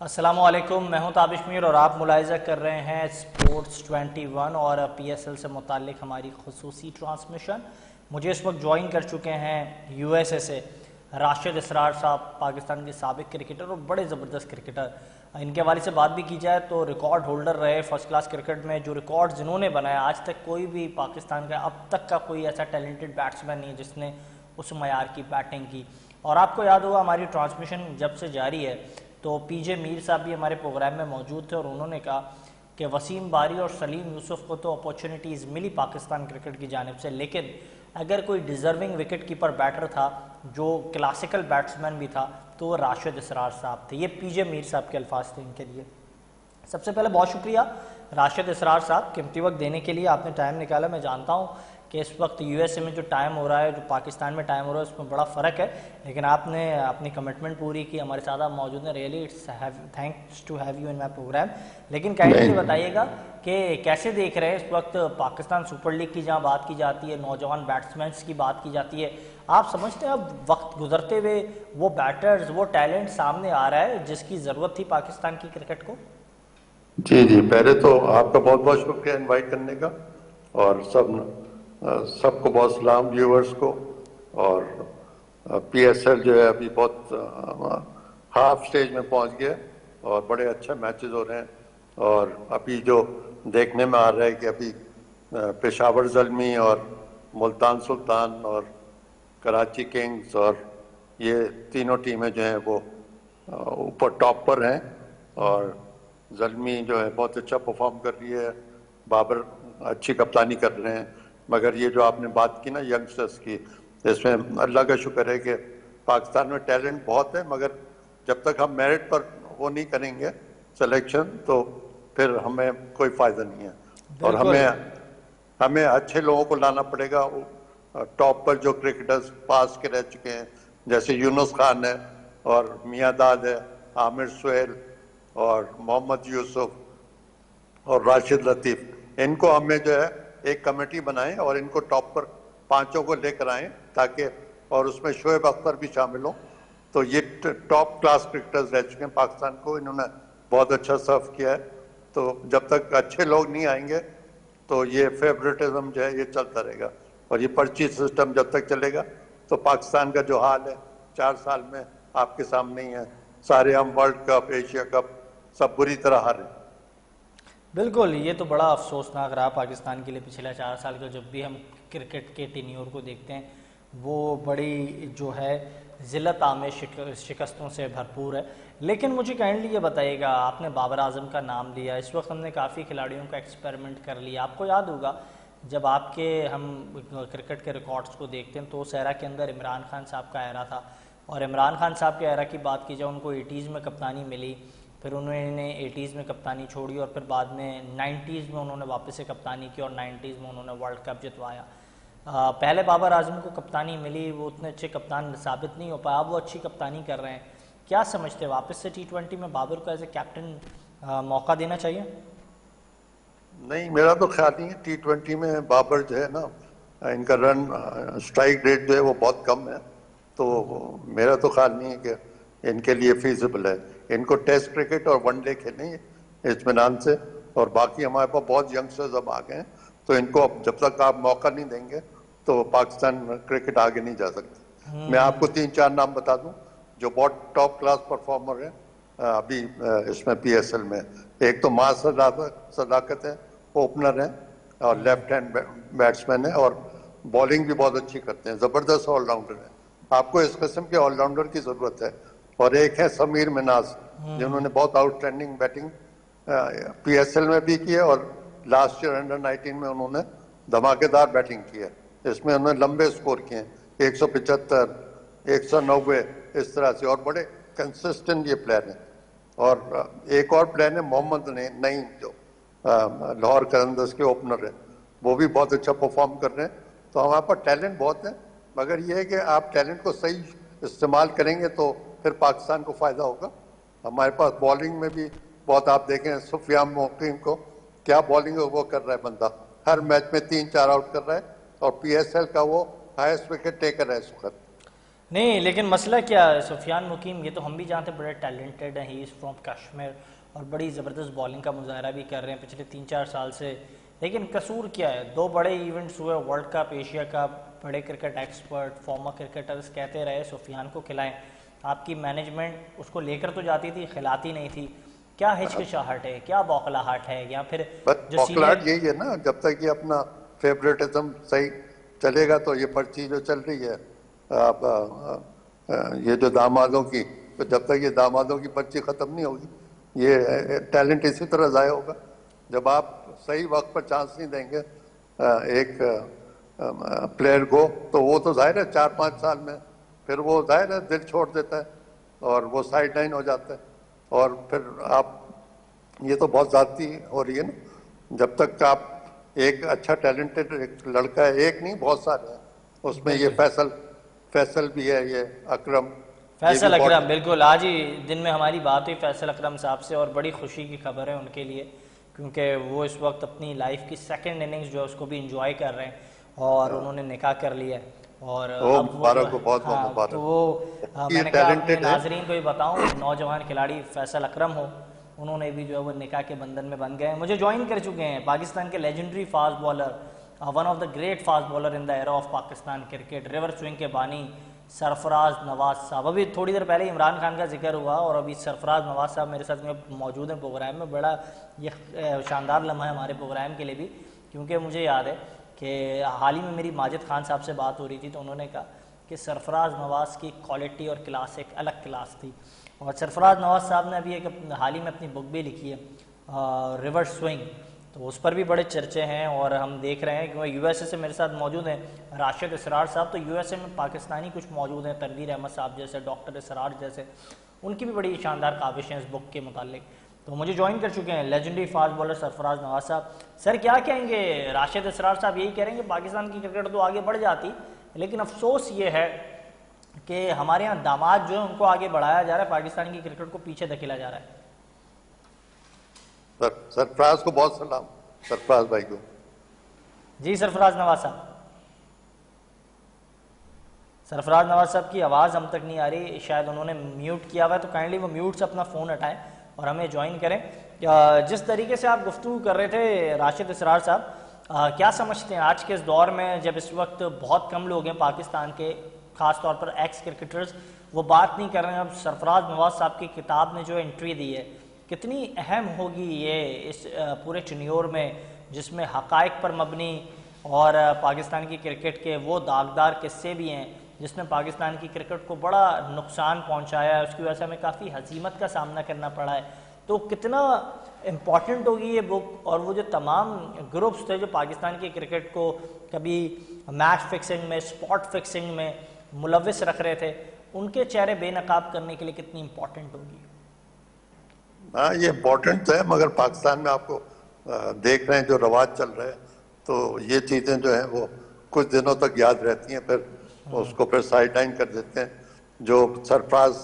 السلام علیکم، میں ہوں تابش میر اور آپ ملاحظہ کر رہے ہیں اسپورٹس 21 اور پی ایس ایل سے متعلق ہماری خصوصی ٹرانسمیشن۔ مجھے اس وقت جوائن کر چکے ہیں یو ایس اے سے راشد اسرار صاحب، پاکستان کے سابق کرکٹر اور بڑے زبردست کرکٹر۔ ان کے حوالے سے بات بھی کی جائے تو ریکارڈ ہولڈر رہے فرسٹ کلاس کرکٹ میں، جو ریکارڈ جنہوں نے بنایا آج تک کوئی بھی پاکستان کا اب تک کا کوئی ایسا ٹیلنٹڈ بیٹسمین نہیں جس نے اس معیار کی بیٹنگ کی۔ اور آپ کو یاد ہوگا ہماری ٹرانسمیشن جب سے جاری ہے تو پی جے میر صاحب بھی ہمارے پروگرام میں موجود تھے اور انہوں نے کہا کہ وسیم باری اور سلیم یوسف کو تو اپورچونیٹیز ملی پاکستان کرکٹ کی جانب سے، لیکن اگر کوئی ڈیزرونگ وکٹ کیپر بیٹر تھا جو کلاسیکل بیٹسمین بھی تھا تو وہ راشد اسرار صاحب تھے۔ یہ پی جے میر صاحب کے الفاظ تھے ان کے لیے۔ سب سے پہلے بہت شکریہ راشد اسرار صاحب، قیمتی وقت دینے کے لیے آپ نے ٹائم نکالا۔ میں جانتا ہوں کہ اس وقت یو ایس اے میں جو ٹائم ہو رہا ہے، جو پاکستان میں ٹائم ہو رہا ہے، اس میں بڑا فرق ہے، لیکن آپ نے اپنی کمٹمنٹ پوری کی، ہمارے ساتھ آپ موجود ہیں۔ Really thanks to have you in my program. لیکن کائنڈلی بتائیے گا کہ کیسے دیکھ رہے ہیں اس وقت پاکستان سپر لیگ کی جہاں بات کی جاتی ہے، نوجوان بیٹسمینس کی بات کی جاتی ہے، آپ سمجھتے ہیں اب وقت گزرتے ہوئے وہ بیٹرز، وہ ٹیلنٹ سامنے آ رہا ہے جس کی ضرورت تھی پاکستان کی کرکٹ کو؟ جی پہلے تو آپ کا بہت بہت شکریہ انوائٹ کرنے کا، اور سب کو بہت سلام ویورز کو۔ اور پی ایس ایل جو ہے ابھی بہت ہاف سٹیج میں پہنچ گیا اور بڑے اچھے میچز ہو رہے ہیں۔ اور ابھی جو دیکھنے میں آ رہا ہے کہ ابھی پشاور زلمی اور ملتان سلطان اور کراچی کنگز اور یہ تینوں ٹیمیں جو ہیں وہ اوپر ٹاپ پر ہیں، اور زلمی جو ہے بہت اچھا پرفارم کر رہی ہے، بابر اچھی کپتانی کر رہے ہیں۔ مگر یہ جو آپ نے بات کی نا ینگسٹرز کی، اس میں اللہ کا شکر ہے کہ پاکستان میں ٹیلنٹ بہت ہے، مگر جب تک ہم میرٹ پر وہ نہیں کریں گے سلیکشن تو پھر ہمیں کوئی فائدہ نہیں ہے۔ اور بالکل ہمیں اچھے لوگوں کو لانا پڑے گا، ٹاپ پر جو کرکٹرز پاس کے رہ چکے ہیں، جیسے یونس خان ہے اور میاں داد ہے، عامر سہیل اور محمد یوسف اور راشد لطیف، ان کو ہمیں جو ہے ایک کمیٹی بنائیں اور ان کو ٹاپ پر پانچوں کو لے کر آئیں، تاکہ اور اس میں شعیب اختر بھی شامل ہوں۔ تو یہ ٹاپ کلاس کرکٹرز رہ چکے ہیں پاکستان کو، انہوں نے بہت اچھا سرو کیا ہے۔ تو جب تک اچھے لوگ نہیں آئیں گے تو یہ فیورٹزم جو ہے یہ چلتا رہے گا، اور یہ پرچی سسٹم جب تک چلے گا تو پاکستان کا جو حال ہے 4 سال میں آپ کے سامنے ہی ہے، سارے ہم ورلڈ کپ، ایشیا کپ سب بری طرح ہارے۔ بالکل، یہ تو بڑا افسوسناک رہا پاکستان کے لیے پچھلے 4 سال کا۔ جب بھی ہم کرکٹ کے ٹینیور کو دیکھتے ہیں وہ بڑی جو ہے ذلت آمیز شکستوں سے بھرپور ہے۔ لیکن مجھے کائنڈلی یہ بتائیے گا، آپ نے بابر اعظم کا نام لیا، اس وقت ہم نے کافی کھلاڑیوں کا ایکسپیریمنٹ کر لیا۔ آپ کو یاد ہوگا جب آپ کے ہم کرکٹ کے ریکارڈز کو دیکھتے ہیں تو اس ایرا کے اندر عمران خان صاحب کا ایرا تھا، اور عمران خان صاحب کے ایرا کی بات کی جائے ان کو 80s میں کپتانی ملی، پھر انہوں نے 80s میں کپتانی چھوڑی، اور پھر بعد میں 90s میں انہوں نے واپس سے کپتانی کی اور 90s میں انہوں نے ورلڈ کپ جتوایا۔ پہلے بابر اعظم کو کپتانی ملی، وہ اتنے اچھے کپتان ثابت نہیں ہو پایا، اب وہ اچھی کپتانی کر رہے ہیں۔ کیا سمجھتے ہیں واپس سے T20 میں بابر کو ایز اے کیپٹن موقع دینا چاہیے؟ نہیں، میرا تو خیال نہیں ہے T20 میں بابر جو ہے نا، ان کا رن سٹرائک ریٹ جو ہے وہ بہت کم ہے، تو میرا تو خیال نہیں ہے کہ ان کے لیے فیزیبل ہے۔ ان کو ٹیسٹ کرکٹ اور ون ڈے کھیلیں اطمینان سے، اور باقی ہمارے پاس بہت ینگسٹرز اب آ گئے ہیں، تو ان کو اب جب تک آپ موقع نہیں دیں گے تو پاکستان کرکٹ آگے نہیں جا سکتی۔ میں آپ کو 3-4 نام بتا دوں جو بہت ٹاپ کلاس پرفارمر ہیں ابھی اس میں پی ایس ایل میں۔ ایک تو ماں صداقت ہے، اوپنر ہیں اور لیفٹ ہینڈ بیٹسمین ہیں، اور بالنگ بھی بہت اچھی کرتے ہیں، زبردست آل راؤنڈر ہیں۔ آپ کو اس قسم کے آل راؤنڈر کی ضرورت ہے۔ اور ایک ہے سمیر مناز، جنہوں نے بہت out standing batting P S L میں بھی کی ہے، اور لاسٹ ایئر انڈر-19 میں انہوں نے دھماکے دار بیٹنگ کی ہے۔ اس میں انہوں نے لمبے سکور کیے ہیں، 175، 190 اس طرح سے، اور بڑے کنسسٹنٹ یہ پلیئر ہیں۔ اور ایک اور پلیئر ہے محمد نعیم، جو لاہور قلندرز کے اوپنر ہیں، وہ بھی بہت اچھا پرفارم کر رہے ہیں۔ تو ہمارے پاس ٹیلنٹ بہت ہے، مگر یہ ہے کہ آپ ٹیلنٹ کو صحیح استعمال کریں گے تو پھر پاکستان کو فائدہ ہوگا۔ ہمارے پاس بالنگ میں بھی بہت، آپ دیکھیں سفیان مقیم کو کیا بالنگ وہ کر رہا ہے بندہ، ہر میچ میں 3-4 آؤٹ کر رہا ہے، اور پی ایس ایل کا وہ ہائیسٹ وکٹ ٹیکر ہے اس وقت۔ نہیں لیکن مسئلہ کیا ہے سفیان مقیم، یہ تو ہم بھی جانتے ہیں بڑے ٹیلنٹڈ ہیں، ہی از فرام کشمیر اور بڑی زبردست بالنگ کا مظاہرہ بھی کر رہے ہیں پچھلے 3-4 سال سے، لیکن قصور کیا ہے؟ 2 بڑے ایونٹس ہوئے، ورلڈ کپ، ایشیا کپ، بڑے کرکٹ ایکسپرٹ فارمر کرکٹرز کہتے رہے سفیان کو کھلائیں، آپ کی مینجمنٹ اس کو لے کر تو جاتی تھی، کھلاتی نہیں تھی، کیا ہچکچاہٹ ہے، کیا بوکھلاہٹ ہے، یا پھر بس جو سینئر؟ پاپولر یہی ہے نا، جب تک یہ اپنا فیوریٹزم صحیح چلے گا تو یہ پرچی جو چل رہی ہے آپ یہ جو دامادوں کی، تو جب تک یہ دامادوں کی پرچی ختم نہیں ہوگی یہ ٹیلنٹ اسی طرح ضائع ہوگا. جب آپ صحیح وقت پر چانس نہیں دیں گے ایک پلیئر کو تو وہ تو ظاہر ہے 4-5 سال میں پھر وہ ظاہر ہے دل چھوڑ دیتا ہے اور وہ سائڈ لائن ہو جاتا ہے. اور پھر آپ یہ تو بہت زیادتی ہو رہی ہے نا. جب تک آپ ایک اچھا ٹیلنٹڈ ایک لڑکا ہے، ایک نہیں بہت سارے ہیں اس میں، یہ بالکل فیصل بھی ہے، یہ اکرم، یہ بھی فیصل بہت. اکرم، بالکل آج ہی دن میں ہماری بات ہوئی فیصل اکرم صاحب سے، اور بڑی خوشی کی خبر ہے ان کے لیے، کیونکہ وہ اس وقت اپنی لائف کی سیکنڈ اننگز جو ہے اس کو بھی انجوائے کر رہے ہیں، اور انہوں نے نکاح کر لیا ہے، اور وہ اب وہ جو مبارک ہو، بہت بہت ہاں تو مبارک. وہ یہ میں نے کہا اپنے ٹیلنٹڈ ہے. ناظرین کو بھی بتاؤں، نوجوان کھلاڑی فیصل اکرم ہو، انہوں نے بھی جو ہے وہ نکاح کے بندھن میں بن گئے ہیں، مجھے جوائن کر چکے ہیں پاکستان کے legendary fast bowler, one of the great fast bowler in the era of Pakistan cricket, river swing کے بانی سرفراز نواز صاحب. ابھی تھوڑی دیر پہلے عمران خان کا ذکر ہوا اور ابھی سرفراز نواز صاحب میرے ساتھ میں موجود ہیں پروگرام میں. بڑا یہ شاندار لمحہ ہے ہمارے پروگرام کے لیے بھی، کیونکہ مجھے یاد ہے کہ حال ہی میں میری ماجد خان صاحب سے بات ہو رہی تھی تو انہوں نے کہا کہ سرفراز نواز کی کوالٹی اور کلاس ایک الگ کلاس تھی. اور سرفراز نواز صاحب نے ابھی ایک حال ہی میں اپنی بک بھی لکھی ہے ریور سوئنگ، تو اس پر بھی بڑے چرچے ہیں، اور ہم دیکھ رہے ہیں کیونکہ یو ایس اے سے میرے ساتھ موجود ہیں راشد اسرار صاحب، تو یو ایس اے میں پاکستانی کچھ موجود ہیں، تنویر احمد صاحب جیسے، ڈاکٹر اسرار جیسے، ان کی بھی بڑی شاندار کاوشیں ہیں اس بک کے متعلق. تو مجھے جوائن کر چکے ہیں لیجنڈری فاسٹ بالر سرفراز نواز صاحب. سر کیا کہیں گے؟ راشد اسرار صاحب یہی کہہ رہے ہیں کہ پاکستان کی کرکٹ تو آگے بڑھ جاتی، لیکن افسوس یہ ہے کہ ہمارے ہاں داماد جو ہیں ان کو آگے بڑھایا جا رہا ہے، پاکستان کی کرکٹ کو پیچھے دھکیلا جا رہا ہے. سرفراز کو بہت سلام، سرفراز بھائی کو. جی سرفراز نواز صاحب، سرفراز نواز صاحب کی آواز ہم تک نہیں آ رہی، شاید انہوں نے میوٹ کیا ہوا ہے، تو کائنڈلی وہ میوٹ سے اپنا فون ہٹائیں اور ہمیں جوائن کریں. جس طریقے سے آپ گفتگو کر رہے تھے راشد اسرار صاحب، کیا سمجھتے ہیں آج کے اس دور میں جب اس وقت بہت کم لوگ ہیں پاکستان کے، خاص طور پر ایکس کرکٹرز، وہ بات نہیں کر رہے ہیں، اب سرفراز نواز صاحب کی کتاب نے جو انٹری دی ہے کتنی اہم ہوگی یہ اس پورے ٹینیور میں، جس میں حقائق پر مبنی اور پاکستان کی کرکٹ کے وہ داغدار قصے بھی ہیں جس نے پاکستان کی کرکٹ کو بڑا نقصان پہنچایا ہے، اس کی وجہ سے ہمیں کافی ہزیمت کا سامنا کرنا پڑا ہے. تو کتنا امپورٹنٹ ہوگی یہ بک، اور وہ جو تمام گروپس تھے جو پاکستان کی کرکٹ کو کبھی میچ فکسنگ میں، اسپاٹ فکسنگ میں ملوث رکھ رہے تھے، ان کے چہرے بے نقاب کرنے کے لیے کتنی امپورٹنٹ ہوگی؟ ہاں یہ امپورٹنٹ تو ہے، مگر پاکستان میں آپ کو دیکھ رہے ہیں جو رواج چل رہے ہیں تو یہ چیزیں جو ہیں وہ کچھ دنوں تک یاد رہتی ہیں، پھر اس کو پھر سائڈ لائن کر دیتے ہیں. جو سرفراز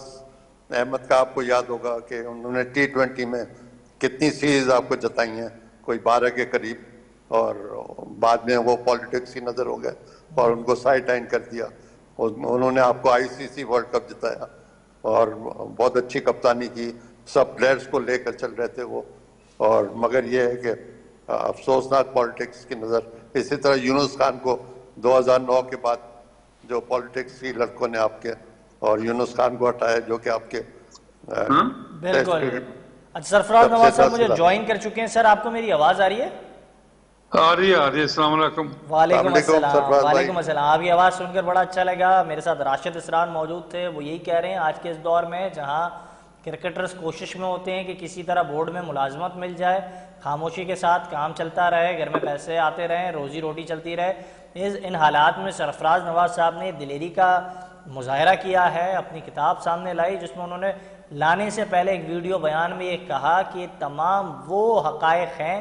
احمد کا آپ کو یاد ہوگا کہ انہوں نے T20 میں کتنی سیریز آپ کو جتائی ہیں، کوئی 12 کے قریب، اور بعد میں وہ پالیٹکس ہی نظر ہو گئے اور ان کو سائڈ لائن کر دیا. انہوں نے آپ کو ICC ورلڈ کپ جتایا اور بہت اچھی کپتانی کی، سب پلیئرز کو لے کر چل رہے تھے وہ. اور مگر یہ ہے کہ افسوسناک پالیٹکس کی نظر، اسی طرح یونس خان کو 2009 کے بعد جو پالیٹکس کی لڑکوں نے آپ کے، اور یونس خان کو ہٹایا جو کہ آپ کے ٹیسٹ بالکل. کرکٹ اچھا سرفراز سب سے نواز صاحب مجھے زیادہ. جوائن کر چکے ہیں. سر آپ کو میری آواز آ رہی ہے؟ آ رہی ہے السلام علیکم. وعلیکم السلام علیکم السلام. سرفراز بھائی. وعلیکم السلام. آپ کی آواز سن کر بڑا اچھا لگا. میرے ساتھ راشد اسرار موجود تھے، وہ یہی کہہ رہے ہیں آج کے اس دور میں جہاں کرکٹرز کوشش میں ہوتے ہیں کہ کسی طرح بورڈ میں ملازمت مل جائے، خاموشی کے ساتھ کام چلتا رہے، گھر میں پیسے آتے رہیں، روزی روٹی چلتی رہے، ان حالات میں سرفراز نواز صاحب نے دلیری کا مظاہرہ کیا ہے، اپنی کتاب سامنے لائی جس میں انہوں نے لانے سے پہلے ایک ویڈیو بیان میں یہ کہا کہ تمام وہ حقائق ہیں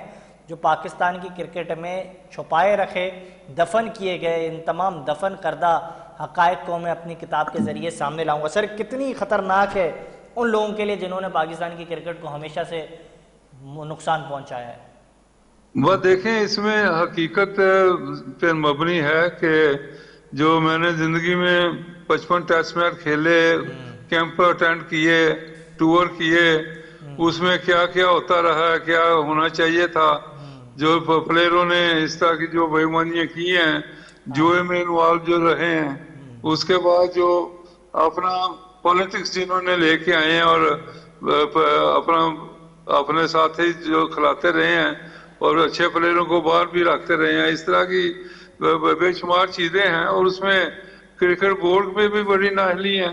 جو پاکستان کی کرکٹ میں چھپائے رکھے، دفن کیے گئے، ان تمام دفن کردہ حقائق کو میں اپنی کتاب کے ذریعے سامنے لاؤں گا. سر کتنی خطرناک ہے ان لوگوں کے لیے جنہوں نے پاکستان کی کرکٹ کو ہمیشہ سے نقصان پہنچایا ہے؟ وہ دیکھیں اس میں حقیقت پہ مبنی ہے کہ جو میں نے زندگی میں 55 ٹیسٹ میچ کھیلے، کیمپ اٹینڈ کیے، ٹور کیے، اس میں کیا کیا ہوتا رہا ہے، کیا ہونا چاہیے تھا، جو پلیئروں نے اس طرح کی جو بے ایمانیاں کی ہیں، جوئے میں انوالو جو رہے ہیں، اس کے بعد جو اپنا پالیٹکس جنہوں نے لے کے آئے ہیں اور اپنے ساتھی جو کھلاتے رہے ہیں اور اچھے پلیئروں کو باہر بھی رکھتے رہے ہیں، اس طرح کی بے شمار چیزیں ہیں. اور اس میں کرکٹ بورڈ میں بھی بڑی نااہلی ہے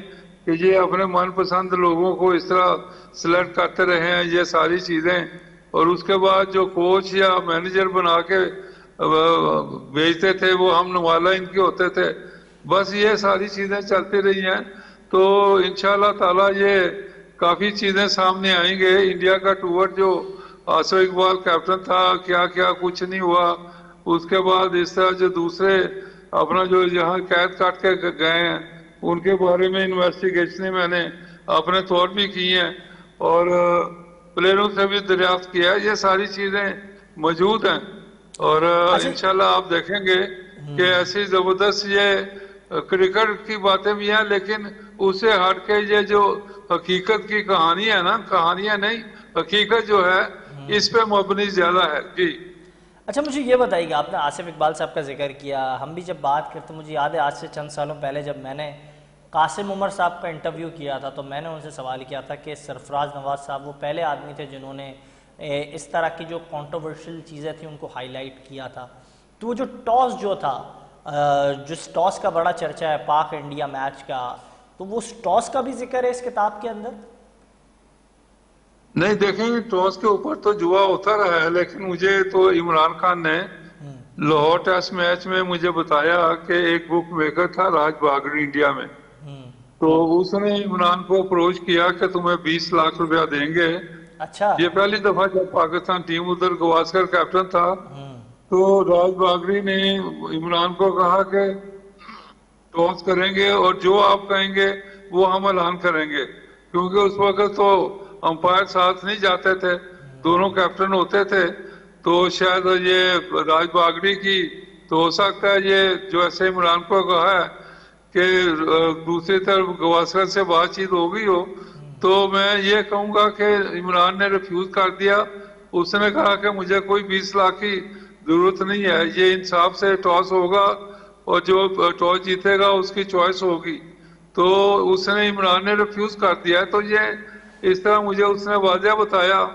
کہ یہ اپنے من پسند لوگوں کو اس طرح سلیکٹ کرتے رہے ہیں، یہ ساری چیزیں. اور اس کے بعد جو کوچ یا مینیجر بنا کے بھیجتے تھے وہ ہم نوالا ان کے ہوتے تھے. بس یہ ساری چیزیں چلتی رہی ہیں. تو انشاءاللہ تعالی یہ کافی چیزیں سامنے آئیں گے. انڈیا کا ٹور جو آصف اقبال کیپٹن تھا، کیا کیا کچھ نہیں ہوا. اس کے بعد اس طرح جو دوسرے اپنا جو یہاں قید کاٹ کے گئے ہیں ان کے بارے میں انویسٹیگیشنیں میں نے اپنے طور بھی کی ہیں اور پلیئروں سے بھی دریافت کیا ہے. یہ ساری چیزیں موجود ہیں اور انشاءاللہ آپ دیکھیں گے کہ ایسی زبردست یہ کرکٹ کی باتیں بھی ہیں، لیکن اس سے ہٹ کے یہ جو حقیقت کی کہانی ہے نا، کہانیاں نہیں، حقیقت جو ہے اس پہ مبنی زیادہ ہے. جی اچھا مجھے یہ بتائیے گا، آپ نے آصف اقبال صاحب کا ذکر کیا. ہم بھی جب بات کرتے، مجھے یاد ہے آج سے چند سالوں پہلے جب میں نے قاسم عمر صاحب کا انٹرویو کیا تھا تو میں نے ان سے سوال کیا تھا کہ سرفراز نواز صاحب وہ پہلے آدمی تھے جنہوں نے اس طرح کی جو کنٹروورشل چیزیں تھیں ان کو ہائی لائٹ کیا تھا. تو وہ جو ٹاس جو تھا، جس ٹاس کا بڑا چرچہ ہے پاک انڈیا میچ کا، تو وہ ٹاس کا بھی ذکر ہے اس کتاب کے اندر؟ نہیں، دیکھیں ٹاس کے اوپر تو جوا ہوتا رہا ہے، لیکن مجھے تو عمران خان نے لاہور ٹیسٹ میچ میں مجھے بتایا کہ ایک بک میکر تھا راج باگڑی انڈیا میں، تو اس نے عمران کو اپروچ کیا کہ تمہیں 20 لاکھ روپیہ دیں گے. اچھا. یہ پہلی دفعہ جب پاکستان ٹیم ادھر گواسکر کیپٹن تھا تو راج باگڑی نے عمران کو کہا کہ ٹاس کریں گے اور جو آپ کہیں گے وہ ہم اعلان کریں گے، کیونکہ اس وقت تو امپائر ساتھ نہیں جاتے تھے، دونوں کیپٹن ہوتے تھے. تو شاید یہ راج باگڑی کی تو ہو سکتا ہے یہ جو ایسے عمران کو کہا ہے کہ دوسری طرف گواسکر سے بات چیت ہو گئی ہو، تو میں یہ کہوں گا کہ عمران نے ریفیوز کر دیا. اس نے کہا کہ مجھے کوئی 20 لاکھ کی ضرورت نہیں ہے، یہ انصاف سے ٹاس ہوگا اور جو ٹاس جیتے گا اس کی چوائس ہوگی. تو اس نے عمران نے ریفیوز کر دیا. تو یہ اس طرح مجھے اس نے واضح بتایا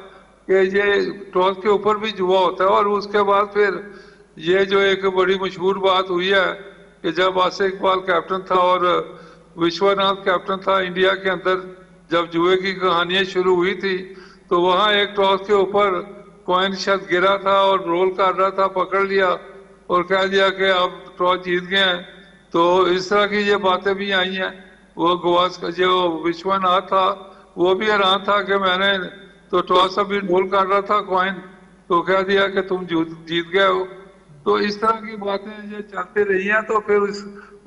کہ یہ ٹاس کے اوپر بھی جوا ہوتا ہے. اور اس کے بعد پھر یہ جو ایک بڑی مشہور بات ہوئی ہے کہ جب آصف اقبال کیپٹن تھا اور وشوناتھ کیپٹن تھا انڈیا کے اندر، جب جوئے کی کہانیاں شروع ہوئی تھی تو وہاں ایک ٹاس کے اوپر کوائن شاید گرا تھا اور رول کر رہا تھا، پکڑ لیا اور کہہ دیا کہ آپ ٹاس جیت گئے ہیں. تو اس طرح کی یہ باتیں بھی آئی ہیں. وہ گواسکر جو وشوناتھ تھا وہ بھی حیران تھا کہ میں نے تو ٹاس ابھی رول کر رہا تھا کوائن، تو کہہ دیا کہ تم جیت گئے ہو. تو اس طرح کی باتیں یہ چلتی رہی ہیں. تو پھر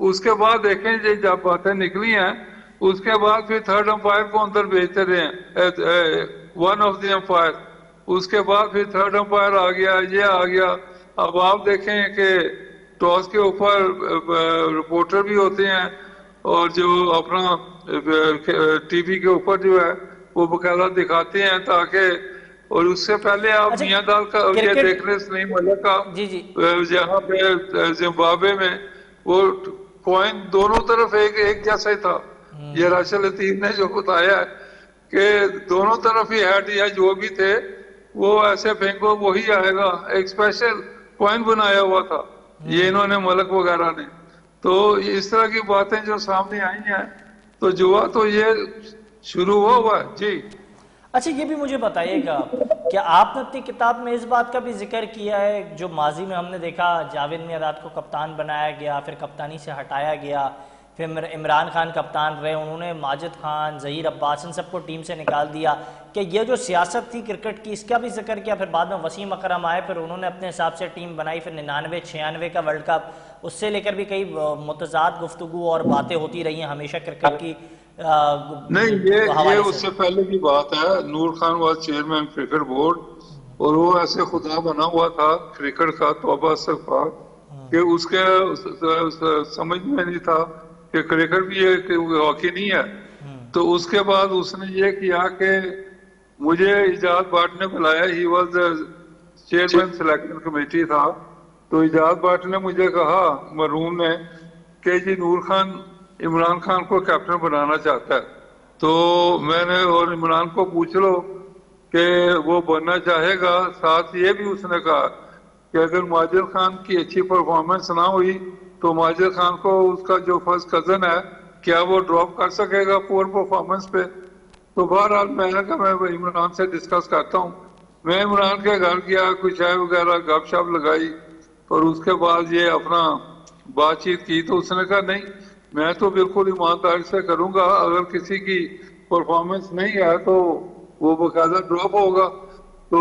اس کے بعد دیکھیں جب باتیں نکلی ہیں اس کے بعد پھر تھرڈ امپائر کو اندر بھیجتے رہے، ون آف دی امپائر. اس کے بعد پھر تھرڈ امپائر آ گیا، یہ آ گیا. اب آپ دیکھیں کہ ٹاس کے اوپر رپورٹر بھی ہوتے ہیں اور جو اپنا ٹی وی کے اوپر جو ہے وہ باقاعدہ دکھاتے ہیں تاکہ، اور اس سے پہلے آپ میاں دال کا یہ دیکھ رہے سلیم ملک کا جہاں پہ زمبابوے میں وہ کوائن دونوں طرف ایک جیسا ہی تھا. یہ راشد لطیف نے جو بتایا ہے کہ دونوں طرف ہی ہیڈ یا جو بھی تھے وہ ایسے پھینکو وہی آئے گا. ایک اسپیشل کوائن بنایا ہوا تھا یہ انہوں نے ملک وغیرہ نے. تو اس طرح کی باتیں جو سامنے آئی ہیں تو جوا تو یہ شروع ہوا ہے. جی اچھا یہ بھی مجھے بتائیے گا کہ آپ نے اپنی کتاب میں اس بات کا بھی ذکر کیا ہے جو ماضی میں ہم نے دیکھا جاوید میرداد کو کپتان بنایا گیا، پھر کپتانی سے ہٹایا گیا، پھر عمران خان کپتان رہے، انہوں نے ماجد خان، ظہیر عباس ان سب کو ٹیم سے نکال دیا، کہ یہ جو سیاست تھی کرکٹ کی اس کا بھی ذکر کیا. پھر بعد میں وسیم اکرم آئے، پھر انہوں نے اپنے حساب سے ٹیم بنائی، پھر 99-96 کا ورلڈ کپ، اس سے لے کر بھی کئی متضاد گفتگو اور باتیں ہوتی رہی ہیں ہمیشہ کرکٹ کی. نہیں یہ اس سے پہلے کی بات ہے. Noor Khan was chairman cricket board اور وہ ایسے خدا بنا ہوا تھا کرکٹ کا، توبہ استغفار. کہ اس کے سمجھ میں نہیں تھا کہ کرکٹ بھی ہاکی نہیں ہے. تو اس کے بعد اس نے یہ کیا کہ مجھے ایجاد بٹ نے بلایا. He was chairman selection committee تھا. تو ایجاد بٹ نے مجھے کہا مرحوم نے کہ جی نور خان عمران خان کو کیپٹن بنانا چاہتا ہے. تو میں نے اور عمران کو پوچھ لو کہ وہ بننا چاہے گا. ساتھ یہ بھی اس نے کہا کہ اگر ماجد خان کی اچھی پرفارمنس نہ ہوئی تو ماجد خان کو اس کا جو فرسٹ کزن ہے کیا وہ ڈراپ کر سکے گا پور پرفارمنس پہ. تو بہرحال میں نے کہا میں عمران سے ڈسکس کرتا ہوں. میں عمران کے گھر گیا, کچھ چائے وغیرہ گپ شپ لگائی اور اس کے بعد یہ اپنا بات چیت کی. تو اس نے کہا نہیں میں تو بالکل ایمانداری سے کروں گا, اگر کسی کی پرفارمنس نہیں ہے تو وہ باقاعدہ ڈراپ ہوگا. تو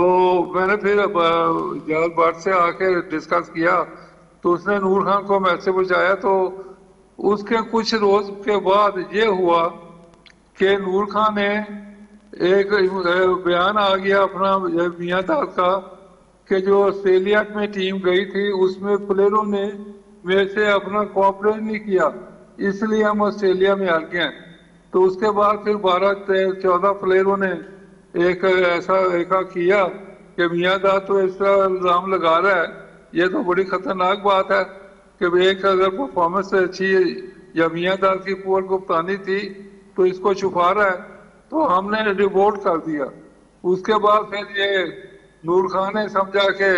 میں نے پھر ایجاد بٹ سے آ کے ڈسکس کیا تو اس نے نور خان کو میچ سے بچایا. تو اس کے کچھ روز کے بعد یہ ہوا کہ نور خان نے ایک بیان آ گیا اپنا میاں داد کا کہ جو آسٹریلیا میں ٹیم گئی تھی اس میں پلیئروں نے میرے سے اپنا کوآپریٹ نہیں کیا, اس لیے ہم آسٹریلیا میں ہار گئے. تو اس کے بعد پھر 12-14 پلیئروں نے ایک ایسا کیا کہ میاں داد تو اس طرح الزام لگا رہا ہے. یہ تو بڑی خطرناک بات ہے کہ ایک اگر پرفارمنس اچھی یا میاں داد کی پور کپتانی تھی تو اس کو چھپا رہا ہے. تو ہم نے ریپورٹ کر دیا. اس کے بعد پھر یہ نور خان نے سمجھا کہ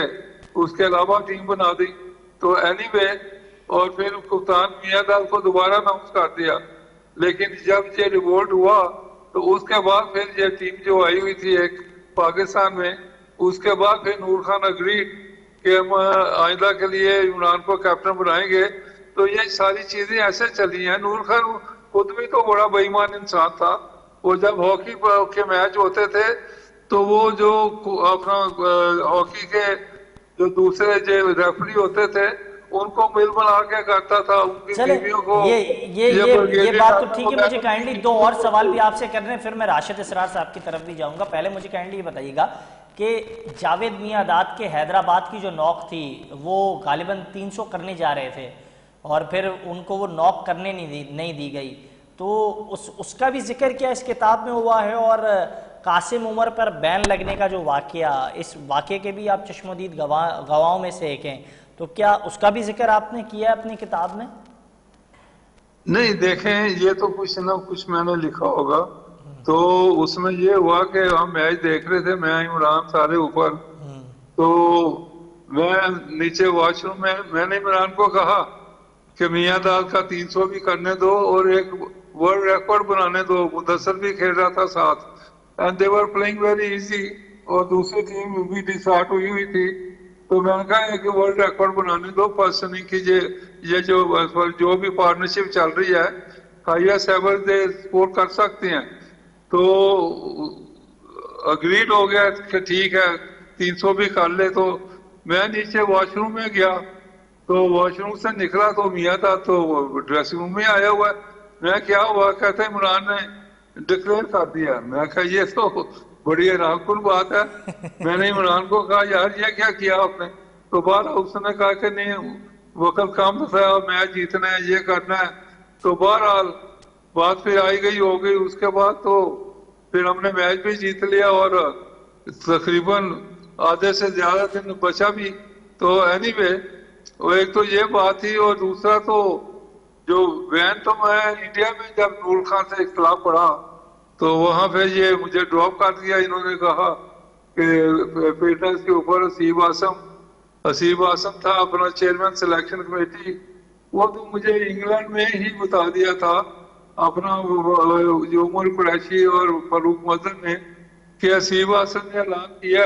اس کے علاوہ ٹیم بنا دی. تو اینی وے اور پھر کپتان میاں داد کو دوبارہ اناؤنس کر دیا. لیکن جب یہ ریوولٹ ہوا تو اس کے بعد پھر یہ ٹیم جو آئی ہوئی تھی ایک پاکستان میں, اس کے بعد پھر نور خان اگریڈ کہ ہم آئندہ کے لیے عمران کو کیپٹن بنائیں گے. تو یہ ساری چیزیں ایسے چلی ہیں. نور خان خود بھی تو بڑا بے ایمان انسان تھا. وہ جب ہاکی کے میچ ہوتے تھے تو وہ جو اپنا ہاکی کے جو دوسرے جو ریفری ہوتے تھے ان کو مل ملا کے کرتا تھا, ان کی بیویوں کو. یہ بات تو ٹھیک ہے. مجھے کائنڈلی 2 اور سوال بھی آپ سے کرنے ہیں, پھر میں راشد اسرار صاحب کی طرف بھی جاؤں گا. پہلے مجھے کائنڈلی یہ بتائیے گا کہ جاوید میاں داد کے حیدرآباد کی جو نوک تھی وہ غالباً 300 کرنے جا رہے تھے اور پھر ان کو وہ نوک کرنے نہیں دی گئی. تو اس کا بھی ذکر کیا اس کتاب میں ہوا ہے. اور قاسم عمر پر بین لگنے کا جو واقعہ, اس واقعے کے بھی آپ چشمدید گواہوں میں سے ایک ہیں, تو کیا اس کا بھی ذکر آپ نے کیا ہے اپنی کتاب میں؟ نہیں دیکھیں, یہ تو کچھ نہ کچھ میں نے لکھا ہوگا. تو اس میں یہ ہوا کہ ہم میچ دیکھ رہے تھے, میں عمران سارے اوپر. تو میں نیچے واش روم میں نے عمران کو کہا کہ میاں داد کا 300 بھی کرنے دو اور ایک ورلڈ ریکارڈ بنانے دو. مدثر بھی کھیل رہا تھا ساتھ, and they were playing very easy, اور دوسری ٹیم بھی ڈسارٹ ہوئی تھی. تو میں نے کہا کہ ورلڈ ریکارڈ بنانے دو. پرسن کیجیے یہ جو بھی پارٹنرشپ چل رہی ہے ہائیسٹ ایور دے اسکور کر سکتے ہیں. تو اگریڈ ہو گیا کہ ٹھیک ہے 300 بھی کر لے. تو میں نیچے واش روم میں گیا تو واش روم سے نکلا تو میاں تھا تو ڈریسنگ روم میں آیا ہوا ہے. میں کیا ہوا, کہتے عمران نے ڈکلیئر کر دیا. میں کہا یہ تو بڑی حیران کن بات ہے. میں نے عمران کو کہا یار یہ کیا آپ نے؟ تو بعد اس نے کہا کہ نہیں وقت کم تھا, میچ جیتنا ہے, یہ کرنا ہے. تو بہرحال بات پھر آئی گئی ہو گئی. اس کے بعد تو پھر ہم نے میچ بھی جیت لیا اور تقریباً آدھے سے زیادہ دن بچا بھی. تو اینی وے ایک تو یہ بات تھی, اور دوسرا تو جو وین تو میں انڈیا میں جب نور خان سے اختلاف پڑا تو وہاں پہ یہ مجھے ڈراپ کر دیا. انہوں نے کہا کہ فٹنس کے اوپر حسیب اعظم تھا اپنا چیئرمین سلیکشن کمیٹی, وہ تو مجھے انگلینڈ میں ہی بتا دیا تھا اپنا جو عمر قریشی اور فاروق مظہر نے کہ حسیب اعظم نے اعلان کیا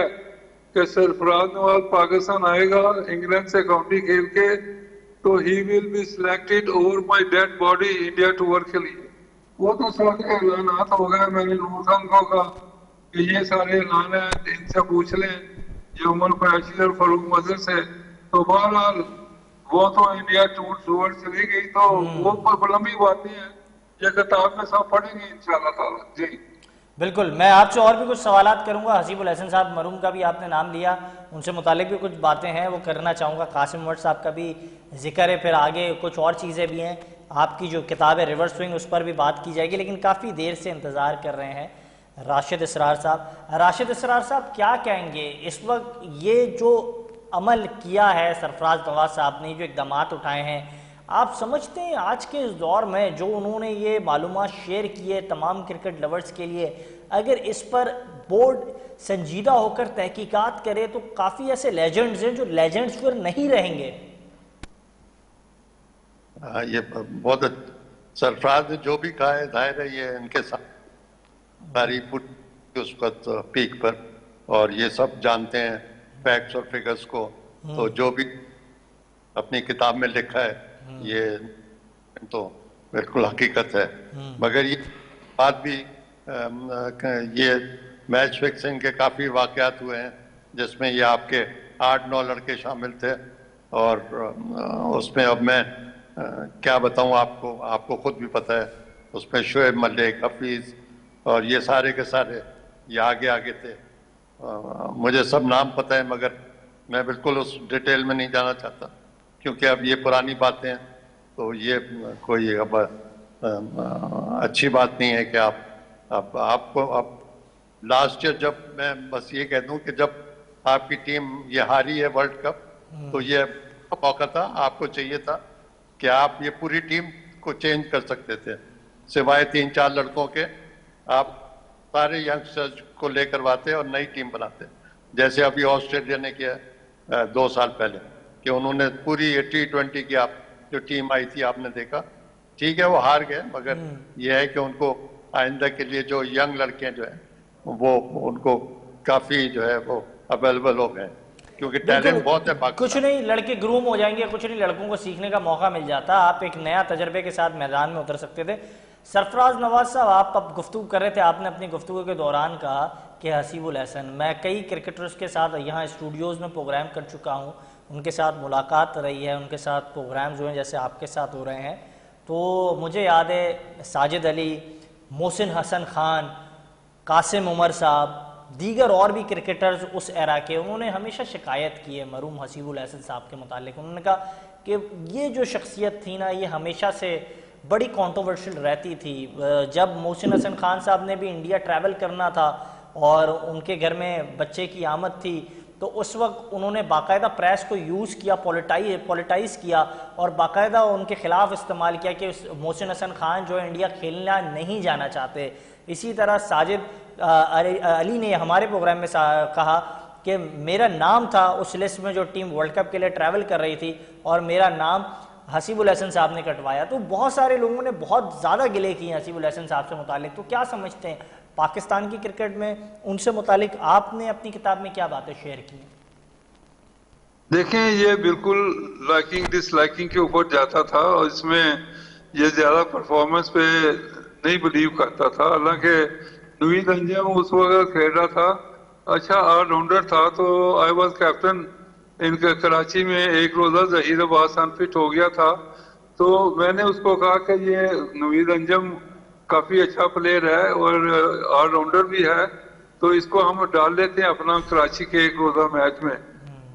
کہ سرفراز نواز پاکستان آئے گا انگلینڈ سے کاؤنٹی کھیل کے تو he will be selected over my dead body India tour کے لیے. وہ تو سارے اعلانات ہو گئے. میں نے نور خان کو کہا کہ یہ سارے اعلان ہیں, ان سے پوچھ لیں یہ عمر قریشی اور فاروق مظہر سے. تو بہرحال وہ تو انڈیا ٹور چلی گئی. تو وہ لمبی باتیں ہیں, یہ کتاب میں سب پڑھیں گے انشاءاللہ تعالی. جی بالکل, میں آپ سے اور بھی کچھ سوالات کروں گا. حسیب الحسن صاحب مرحوم کا بھی آپ نے نام لیا, ان سے متعلق بھی کچھ باتیں ہیں وہ کرنا چاہوں گا. قاسم عمر صاحب کا بھی ذکر ہے, پھر آگے کچھ اور چیزیں بھی ہیں. آپ کی جو کتاب ہے ریورس سوئنگ اس پر بھی بات کی جائے گی, لیکن کافی دیر سے انتظار کر رہے ہیں راشد اسرار صاحب. راشد اسرار صاحب کیا کہیں گے اس وقت یہ جو عمل کیا ہے سرفراز نواز صاحب نے, جو اقدامات اٹھائے ہیں, آپ سمجھتے ہیں آج کے اس دور میں جو انہوں نے یہ معلومات شیئر کی ہے تمام کرکٹ لورز کے لیے, اگر اس پر بورڈ سنجیدہ ہو کر تحقیقات کرے تو کافی ایسے لیجنڈز ہیں جو لیجنڈز پھر نہیں رہیں گے؟ یہ بہت سرفراز نے جو بھی کہا ہے ظاہر ہے یہ ان کے ساتھ تعریف اس وقت پیک پر, اور یہ سب جانتے ہیں فیکٹس اور فگرز کو, تو جو بھی اپنی کتاب میں لکھا ہے یہ تو بالکل حقیقت ہے. مگر یہ بات بھی یہ میچ فکسنگ کے کافی واقعات ہوئے ہیں جس میں یہ آپ کے 8-9 لڑکے شامل تھے, اور اس میں اب میں کیا بتاؤں آپ کو خود بھی پتہ ہے, اس میں شعیب ملک, حفیظ اور یہ سارے کے سارے یہ آگے تھے. مجھے سب نام پتہ ہے مگر میں بالکل اس ڈیٹیل میں نہیں جانا چاہتا کیونکہ اب یہ پرانی باتیں ہیں, تو یہ کوئی اب اچھی بات نہیں ہے کہ آپ کو اب لاسٹ ایئر جب میں بس یہ کہہ دوں کہ جب آپ کی ٹیم یہ ہاری ہے ورلڈ کپ, تو یہ موقع تھا, آپ کو چاہیے تھا کہ آپ یہ پوری ٹیم کو چینج کر سکتے تھے, سوائے 3-4 لڑکوں کے آپ سارے ینگسٹرز کو لے کرواتے اور نئی ٹیم بناتے, جیسے ابھی آسٹریلیا نے کیا 2 سال پہلے کہ انہوں نے پوری T20 کی آپ جو ٹیم آئی تھی آپ نے دیکھا, ٹھیک ہے وہ ہار گئے مگر یہ ہے کہ ان کو آئندہ کے لیے جو ینگ لڑکے جو ہیں وہ ان کو کافی جو ہے وہ اویلیبل ہو گئے کیونکہ ٹیلنٹ بہت ہے. کچھ نہیں لڑکے گروم ہو جائیں گے, کچھ نہیں لڑکوں کو سیکھنے کا موقع مل جاتا, آپ ایک نیا تجربے کے ساتھ میدان میں اتر سکتے تھے. سرفراز نواز صاحب آپ اب گفتگو کر رہے تھے, آپ نے اپنی گفتگو کے دوران کہا کہ حسیب الحسن, میں کئی کرکٹرز کے ساتھ یہاں اسٹوڈیوز میں پروگرام کر چکا ہوں, ان کے ساتھ ملاقات رہی ہے, ان کے ساتھ پروگرامز ہوئے ہیں جیسے آپ کے ساتھ ہو رہے ہیں, تو مجھے یاد ہے ساجد علی, محسن حسن خان, قاسم عمر صاحب, دیگر اور بھی کرکٹرز اس ایرا کے, انہوں نے ہمیشہ شکایت کی ہے مرحوم حسیب الحسن صاحب کے متعلق. انہوں نے کہا کہ یہ جو شخصیت تھی نا یہ ہمیشہ سے بڑی کانٹروورشل رہتی تھی. جب محسن حسن خان صاحب نے بھی انڈیا ٹریول کرنا تھا اور ان کے گھر میں بچے کی آمد تھی, تو اس وقت انہوں نے باقاعدہ پریس کو یوز کیا, پولیٹائز کیا اور باقاعدہ ان کے خلاف استعمال کیا کہ محسن حسن خان جو انڈیا کھیلنا نہیں جانا چاہتے. اسی طرح ساجد علی نے ہمارے پروگرام میں کہا کہ میرا نام تھا اس لسٹ میں جو ٹیم ورلڈ کپ کے لیے ٹریول کر رہی تھی اور میرا نام حسیب الحسن صاحب نے کٹوایا. تو بہت سارے لوگوں نے بہت زیادہ گلے کی ہیں حسیب الحسن صاحب سے متعلق. تو کیا سمجھتے ہیں پاکستان کی کرکٹ میں ان سے متعلق آپ نے اپنی کتاب میں کیا باتیں شیئر کی ہیں؟ دیکھیں یہ بالکل لائکنگ ڈس لائکنگ کے اوپر جاتا تھا اور اس میں یہ زیادہ پرفارمنس پہ نہیں بلیو کرتا تھا. حالانکہ نوید انجم اس وقت کھیل رہا تھا, اچھا آل راؤنڈر تھا, تو آئی واز کیپٹن ان کے کراچی میں. ایک روزہ ظہیر عباس انفٹ ہو گیا تھا, تو میں نے اس کو کہا کہ یہ نوید انجم کافی اچھا پلیئر ہے اور آل راؤنڈر بھی ہے, تو اس کو ہم ڈال لیتے ہیں اپنا کراچی کے ایک روزہ میچ میں.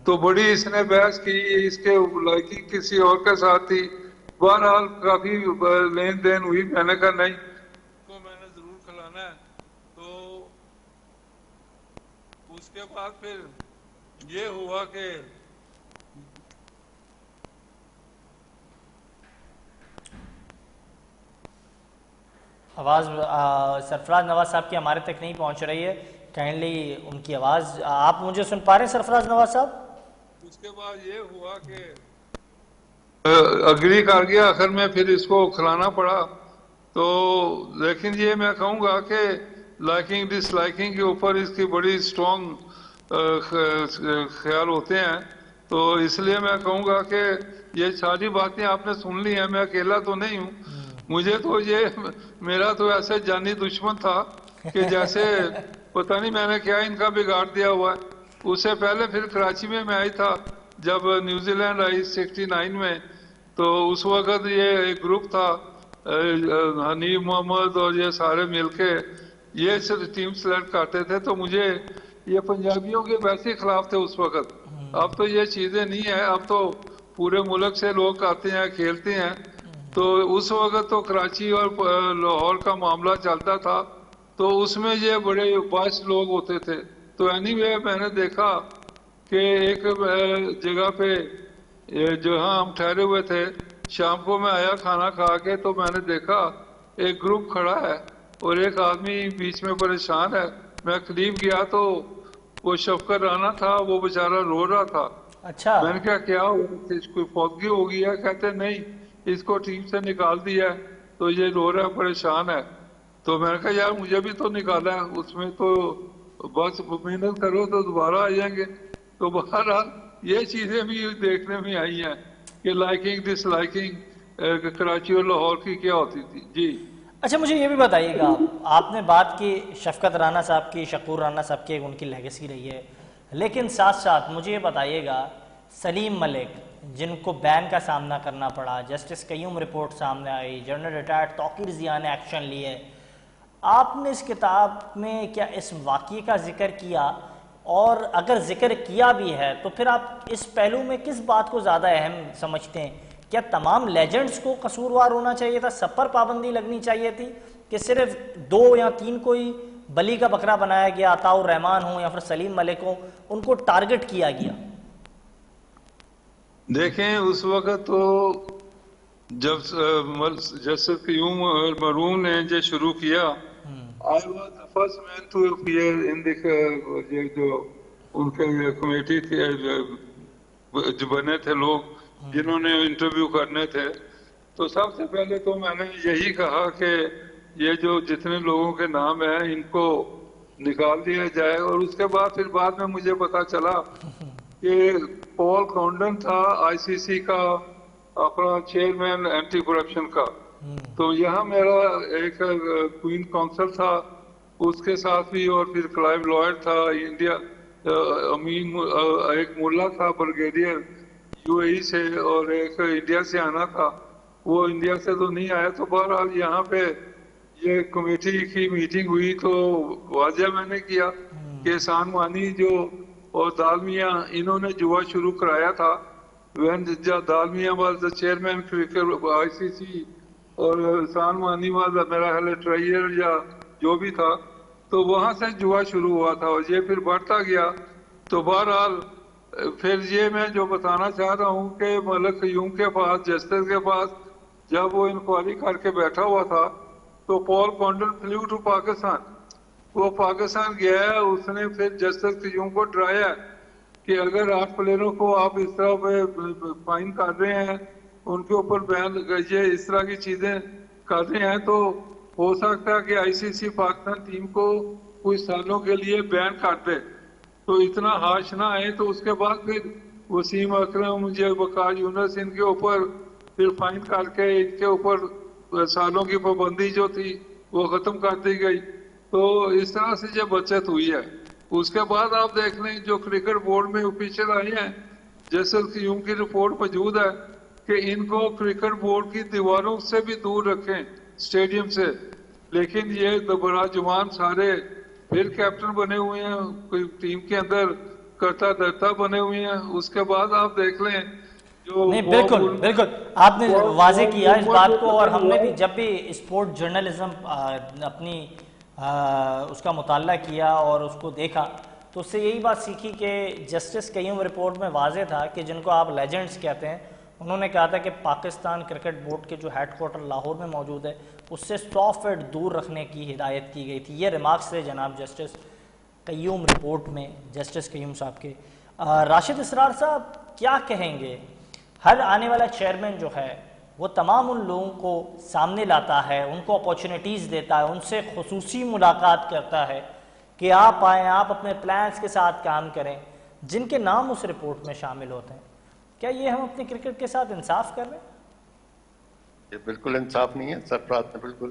تو بڑی اس نے بحث کی, اس کے لائکنگ کسی اور کے ساتھ تھی. بہرحال کافی لین دین ہوئی, میں نے کہا نہیں کو میں نے ضرور کھلانا ہے. تو اس کے بعد پھر یہ ہوا کہ آواز سرفراز نواز صاحب کی ہمارے تک نہیں پہنچ رہی ہے, کائنڈلی ان کی آواز آپ مجھے سن پا رہے ہیں سرفراز نواز صاحب؟ اس کے بعد یہ ہوا کہ اگری کر گیا, آخر میں پھر اس کو کھلانا پڑا. تو لیکن یہ میں کہوں گا کہ لائکنگ ڈس لائکنگ کے اوپر اس کی بڑی سٹرونگ خیال ہوتے ہیں. تو اس لیے میں کہوں گا کہ یہ ساری باتیں آپ نے سن لی ہیں, میں اکیلا تو نہیں ہوں. مجھے تو یہ میرا تو ایسے جانی دشمن تھا کہ جیسے پتہ نہیں میں نے کیا ان کا بگاڑ دیا ہوا ہے. اس سے پہلے پھر کراچی میں آئی تھا جب نیوزی لینڈ آئی 69 میں, تو اس وقت یہ ایک گروپ تھا, حنیف محمد اور یہ سارے مل کے یہ ٹیم سلیکٹ کرتے تھے. تو مجھے یہ پنجابیوں کے ویسے خلاف تھے اس وقت. اب تو یہ چیزیں نہیں ہیں, اب تو پورے ملک سے لوگ آتے ہیں کھیلتے ہیں. تو اس وقت تو کراچی اور لاہور کا معاملہ چلتا تھا, تو اس میں یہ بڑے باعث لوگ ہوتے تھے. تو اینی وے میں نے دیکھا کہ ایک جگہ پہ جہاں ہم ٹھہرے ہوئے تھے, شام کو میں آیا کھانا کھا کے, تو میں نے دیکھا ایک گروپ کھڑا ہے اور ایک آدمی بیچ میں پریشان ہے. میں قریب گیا تو وہ شفقت رانا تھا, وہ بیچارہ رو رہا تھا. اچھا. میں نے کہا کیا کوئی فوتگی ہو گئی ہے؟ کہتے نہیں, اس کو ٹیم سے نکال دیا ہے تو یہ رو رہا پریشان ہے. تو میں نے کہا یار مجھے بھی تو نکالا ہے, اس میں تو بس محنت کرو تو دوبارہ آ جائیں گے. تو بہرحال یہ چیزیں بھی دیکھنے میں آئی ہیں کہ لائکنگ ڈس لائکنگ کراچی اور لاہور کی کیا ہوتی تھی. جی اچھا مجھے یہ بھی بتائیے گا, آپ نے بات کی شفقت رانا صاحب کی, شکور رانا صاحب کی, ان کی لیگیسی رہی ہے, لیکن ساتھ ساتھ مجھے یہ بتائیے گا سلیم ملک جن کو بین کا سامنا کرنا پڑا, جسٹس قیوم رپورٹ سامنے آئی, جنرل ریٹائرڈ توقیر ضیاء نے ایکشن لیے, آپ نے اس کتاب میں کیا اس واقعے کا ذکر کیا؟ اور اگر ذکر کیا بھی ہے تو پھر آپ اس پہلو میں کس بات کو زیادہ اہم سمجھتے ہیں؟ کیا تمام لیجنڈز کو قصوروار ہونا چاہیے تھا, سب پر پابندی لگنی چاہیے تھی, کہ صرف 2 یا 3 کو ہی بلی کا بکرا بنایا گیا, عطاء الرحمان ہوں یا پھر سلیم ملک ہوں, ان کو ٹارگٹ کیا گیا؟ دیکھیں اس وقت تو جب جسٹس قیوم مرحوم نے جو شروع کیا, I was the first man to appear in the جو ان کے کمیٹی تھی, جو بنے تھے لوگ جنہوں نے انٹرویو کرنے تھے, تو سب سے پہلے تو میں نے یہی کہا کہ یہ جو جتنے لوگوں کے نام ہیں ان کو نکال دیا جائے. اور اس کے بعد پھر بعد میں مجھے پتا چلا کہ پال کونڈن تھا آئی سی سی کا اپنا چیئرمین اینٹی کرپشن کا, تو یہاں میرا ایک کوئین کونسل تھا اس کے ساتھ بھی, اور پھر کلائیو لائر تھا انڈیا, امین ایک ملا تھا بریگیڈیئر یو اے ای سے, اور ایک انڈیا سے آنا تھا, وہ انڈیا سے تو نہیں آیا. تو بہرحال یہاں پہ یہ کمیٹی کی میٹنگ ہوئی تو واضح میں نے کیا کہ احسان مانی جو اور دالمیا انہوں نے جوا شروع کرایا تھا. when Dalmia was the chairman cricket ICC اور احسان مانی was میرا خیال ٹریئر یا جو بھی تھا, تو وہاں سے جوا شروع ہوا تھا اور یہ پھر بڑھتا گیا. تو بہرحال پھر یہ میں جو بتانا چاہ رہا ہوں کہ ملک قیوم کے پاس, جسٹس کے پاس جب وہ انکوائری کر کے بیٹھا ہوا تھا تو پال کونڈن فلیو ٹو پاکستان, وہ پاکستان گیا ہے. اس نے پھر جسٹس قیوم کو ڈرایا کہ اگر 8 پلیئروں کو آپ اس طرح پہ فائن کر رہے ہیں, ان کے اوپر بیان یہ اس طرح کی چیزیں کر رہے ہیں, تو ہو سکتا ہے کہ آئی سی سی پاکستان ٹیم کو کچھ سالوں کے لیے بین کر دے. تو اتنا ہارش نہ آئے. تو اس کے بعد پھر وسیم اکرم, مجھے وقار یونس, ان کے اوپر پھر فائن کر کے ان کے اوپر سالوں کی پابندی جو تھی وہ ختم کر دی گئی. تو اس طرح سے یہ بچت ہوئی ہے. اس کے بعد آپ دیکھ لیں جو کرکٹ بورڈ میں آفیشل آئے ہیں, جیسے قیوم کی رپورٹ موجود ہے کہ ان کو کرکٹ بورڈ کی دیواروں سے بھی دور رکھیں, اسٹیڈیم سے. لیکن یہ براجمان سارے پھر کیپٹن بنے ہوئے ہیں, کوئی ٹیم کے اندر کرتا درتا بنے ہوئے ہیں. اس کے بعد آپ دیکھ لیں جو نہیں بالکل بالکل آپ نے واضح کیا اس بات کو, اور ہم نے بھی جب بھی اسپورٹ جرنلزم اپنی اس کا مطالعہ کیا اور اس کو دیکھا تو اس سے یہی بات سیکھی کہ جسٹس قیوم رپورٹ میں واضح تھا کہ جن کو آپ لیجنڈز کہتے ہیں, انہوں نے کہا تھا کہ پاکستان کرکٹ بورڈ کے جو ہیڈ کوارٹر لاہور میں موجود ہے اس سے 100 فٹ دور رکھنے کی ہدایت کی گئی تھی. یہ ریمارکس تھے جناب جسٹس قیوم رپورٹ میں, جسٹس قیوم صاحب کے. راشد اسرار صاحب کیا کہیں گے؟ ہر آنے والا چیئرمین جو ہے وہ تمام ان لوگوں کو سامنے لاتا ہے, ان کو اپارچونیٹیز دیتا ہے, ان سے خصوصی ملاقات کرتا ہے کہ آپ آئیں, آپ اپنے پلانز کے ساتھ کام کریں, جن کے نام اس رپورٹ میں شامل ہوتے ہیں. کیا یہ ہم اپنے کرکٹ کے ساتھ انصاف کر رہے ہیں؟ یہ بالکل انصاف نہیں ہے. سرفراز نے بالکل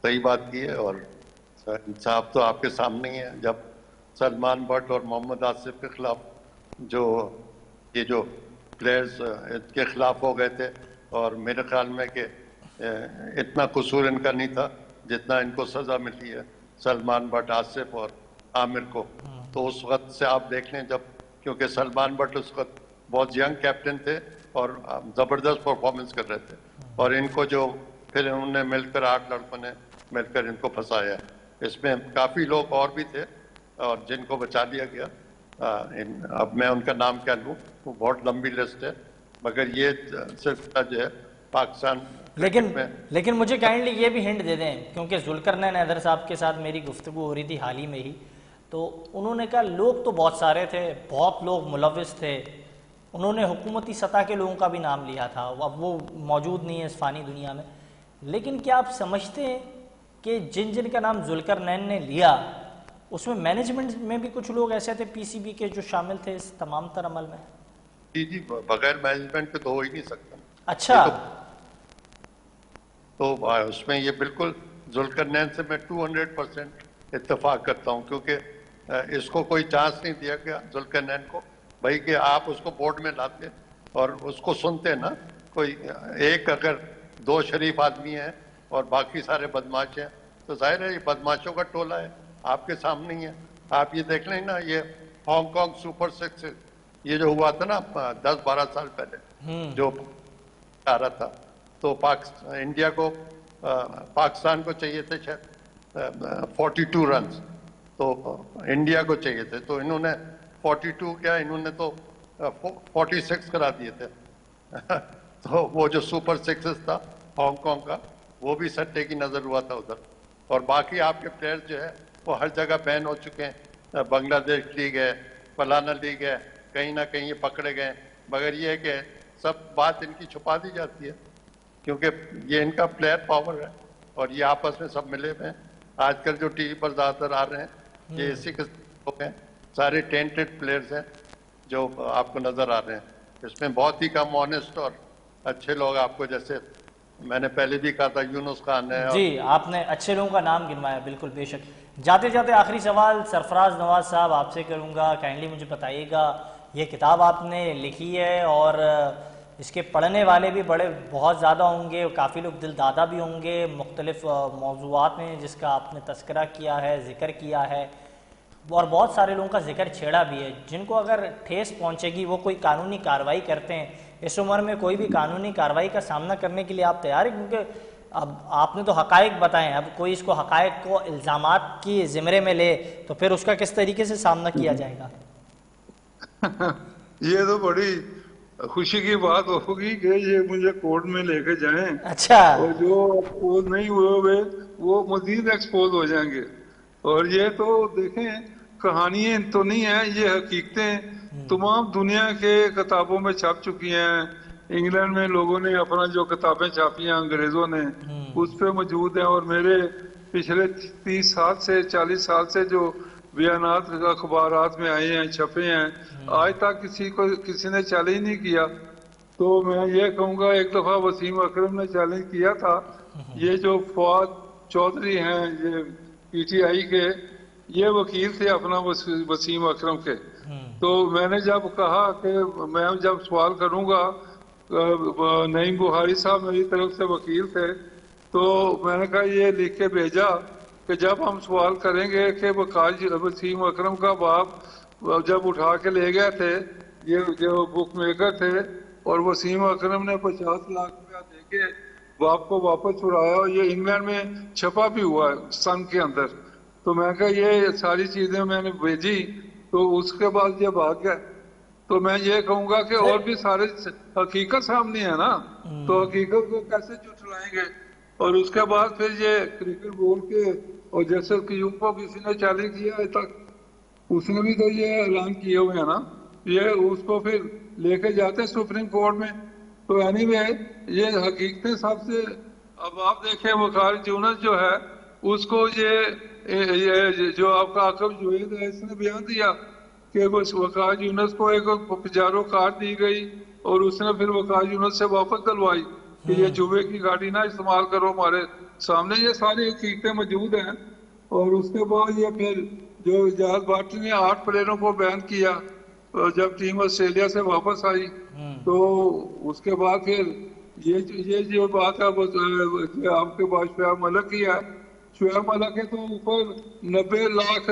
صحیح بات کی ہے, اور انصاف تو آپ کے سامنے ہی ہے. جب سلمان بٹ اور محمد آصف کے خلاف جو پلیئرز کے خلاف ہو گئے تھے, اور میرے خیال میں کہ اتنا قصور ان کا نہیں تھا جتنا ان کو سزا ملی ہے, سلمان بٹ, آصف اور عامر کو. تو اس وقت سے آپ دیکھ لیں جب، کیونکہ سلمان بٹ اس وقت بہت ینگ کیپٹن تھے اور زبردست پرفارمنس کر رہے تھے، اور ان کو جو پھر انہوں نے مل کر 8 لڑکوں نے مل کر ان کو پھنسایا. اس میں کافی لوگ اور بھی تھے اور جن کو بچا لیا گیا. اب میں ان کا نام کیا لوں، وہ بہت لمبی لسٹ ہے، مگر یہ صرف جو ہے پاکستان. لیکن مجھے کائنڈلی یہ بھی ہنٹ دے دیں، کیونکہ ذوالقرنین حیدر صاحب کے ساتھ میری گفتگو ہو رہی تھی حال ہی میں ہی، تو انہوں نے کہا لوگ تو بہت سارے تھے، بہت لوگ ملوث تھے، انہوں نے حکومتی سطح کے لوگوں کا بھی نام لیا تھا، اب وہ موجود نہیں ہے اس فانی دنیا میں، لیکن کیا آپ سمجھتے ہیں کہ جن کا نام ذوالقرنین نے لیا اس میں مینجمنٹ میں بھی کچھ لوگ ایسے تھے پی سی بی کے جو شامل تھے اس تمام تر عمل میں؟ جی بغیر مینجمنٹ کے تو ہو ہی نہیں سکتا. اچھا، تو اس میں یہ بالکل ذوالقرنین سے میں 200% اتفاق کرتا ہوں، کیونکہ اس کو کوئی چانس نہیں دیا گیا ذوالقرنین کو، بھائی کہ آپ اس کو بورڈ میں لاتے اور اس کو سنتے نا. کوئی ایک اگر 2 شریف آدمی ہیں اور باقی سارے بدماش ہیں تو ظاہر ہے یہ بدماشوں کا ٹولہ ہے، آپ کے سامنے ہی ہے. آپ یہ دیکھ لیں نا، یہ ہانگ کانگ سپر 6 یہ جو ہوا تھا نا 10-12 سال پہلے جو آ رہا تھا، تو انڈیا کو پاکستان کو چاہیے تھے شاید 42 رنز، تو انڈیا کو چاہیے تھے، تو انہوں نے 42 کیا، انہوں نے تو 46 کرا دیے تھے. تو وہ جو سپر 6 تھا ہانگ کانگ کا، وہ بھی سٹے کی نظر ہوا تھا ادھر. اور باقی آپ کے پلیئر جو ہے وہ ہر جگہ بین ہو چکے ہیں، بنگلہ دیش لیگ ہے، فلانا لیگ ہے، کہیں نہ کہیں یہ پکڑے گئے. مگر یہ ہے کہ سب بات ان کی چھپا دی جاتی ہے، کیونکہ یہ ان کا پلیئر پاور ہے اور یہ آپس میں سب ملے ہوئے ہیں. آج کل جو ٹی وی پر زیادہ تر آ رہے ہیں یہ اسی کے لوگ ہیں، سارے ٹینٹڈ پلیئرز ہیں جو آپ کو نظر آ رہے ہیں. اس میں بہت ہی کم آنیسٹ اور اچھے لوگ آپ کو، جیسے میں نے پہلے بھی کہا تھا یونس خان ہے. جی آپ نے اچھے لوگوں کا نام گنوایا، بالکل بے شک. جاتے جاتے آخری سوال سرفراز نواز صاحب آپ سے کروں گا، کائنڈلی مجھے بتائیے گا، یہ کتاب آپ نے لکھی ہے اور اس کے پڑھنے والے بھی بہت زیادہ ہوں گے، کافی لوگ دل دادا بھی ہوں گے مختلف موضوعات میں جس کا آپ نے تذکرہ کیا ہے، ذکر کیا ہے، اور بہت سارے لوگوں کا ذکر چھیڑا بھی ہے جن کو اگر ٹھیس پہنچے گی وہ کوئی قانونی کارروائی کرتے ہیں. اس عمر میں کوئی بھی قانونی کارروائی کا سامنا کرنے کے لیے آپ تیار ہیں؟ کیونکہ اب آپ نے تو حقائق بتائیں، اب کوئی اس کو حقائق کو الزامات کی زمرے میں لے تو پھر اس کا کس طریقے سے سامنا کیا جائے گا؟ یہ تو بڑی خوشی کی بات ہوگی کہ یہ مجھے کورٹ میں لے کے جائیں. اچھا، اور جو ایکسپوز نہیں ہوئے وہ مزید ایکسپوز ہو جائیں گے. اور یہ تو دیکھیں کہانیاں تو نہیں ہیں، یہ حقیقتیں تمام دنیا کے کتابوں میں چھپ چکی ہیں. انگلینڈ میں لوگوں نے اپنا جو کتابیں چھاپی ہیں انگریزوں نے اس پہ موجود ہیں، اور میرے پچھلے 30 سال سے 40 سال سے جو بیانات اخبارات میں آئے ہیں، چھپے ہیں، آج تک کسی نے چیلنج نہیں کیا. تو میں یہ کہوں گا، ایک دفعہ وسیم اکرم نے چیلنج کیا تھا. یہ جو فواد چودھری ہیں یہ پی ٹی آئی کے، یہ وکیل تھے اپنا وسیم اکرم کے. تو میں نے جب کہا کہ میں جب سوال کروں گا، نعیم بخاری صاحب میری طرف سے وکیل تھے، تو میں نے کہا یہ لکھ کے بھیجا کہ جب ہم سوال کریں گے کہ وسیم اکرم کا باپ جب اٹھا کے لے گئے تھے، یہ جو بک میکر تھے، اور وسیم اکرم نے 50 لاکھ روپیہ دے کے باپ کو واپس چھڑایا، اور یہ انگلینڈ میں چھپا بھی ہوا ہے سن کے اندر. تو میں کہا یہ ساری چیزیں میں نے بھیجی، تو اس کے بعد یہ بھاگ گئے. تو میں یہ کہوں گا کہ اور بھی سارے حقیقت سامنے ہے نا، تو حقیقت کو کیسے جھٹلائیں گے؟ اور اس کے بعد پھر یہ کرکٹ بول کے، اور جیسے کیوں کو کسی نے چیلنج کیا ہے تک، اس نے بھی تو یہ اعلان کیے ہوئے ہیں نا، یہ اس کو پھر لے کے جاتے سپریم کورٹ میں. تو اینی وے یہ حقیقتیں سب سے، اب آپ دیکھیں وقار یونس جو ہے اس کو یہ جو آپ کا عاقب جوید ہے اس نے بیان دیا کہ وقار یونس کو ایک پجارو کار دی گئی اور اس نے پھر وقار یونس سے واپس دلوائی کہ یہ جوئے کی گاڑی نہ استعمال کرو ہمارے سامنے. یہ ساری حقیقتیں موجود ہیں. اور اس کے بعد یہ پھر جو اجاز بٹ نے 8 پلیئروں کو بیان کیا جب ٹیم آسٹریلیا سے واپس آئی، تو اس کے بعد پھر یہ جو بات ہے آپ کے بادشاہ ملک کی ہے، شعیب ملک کے تو اوپر 90 لاکھ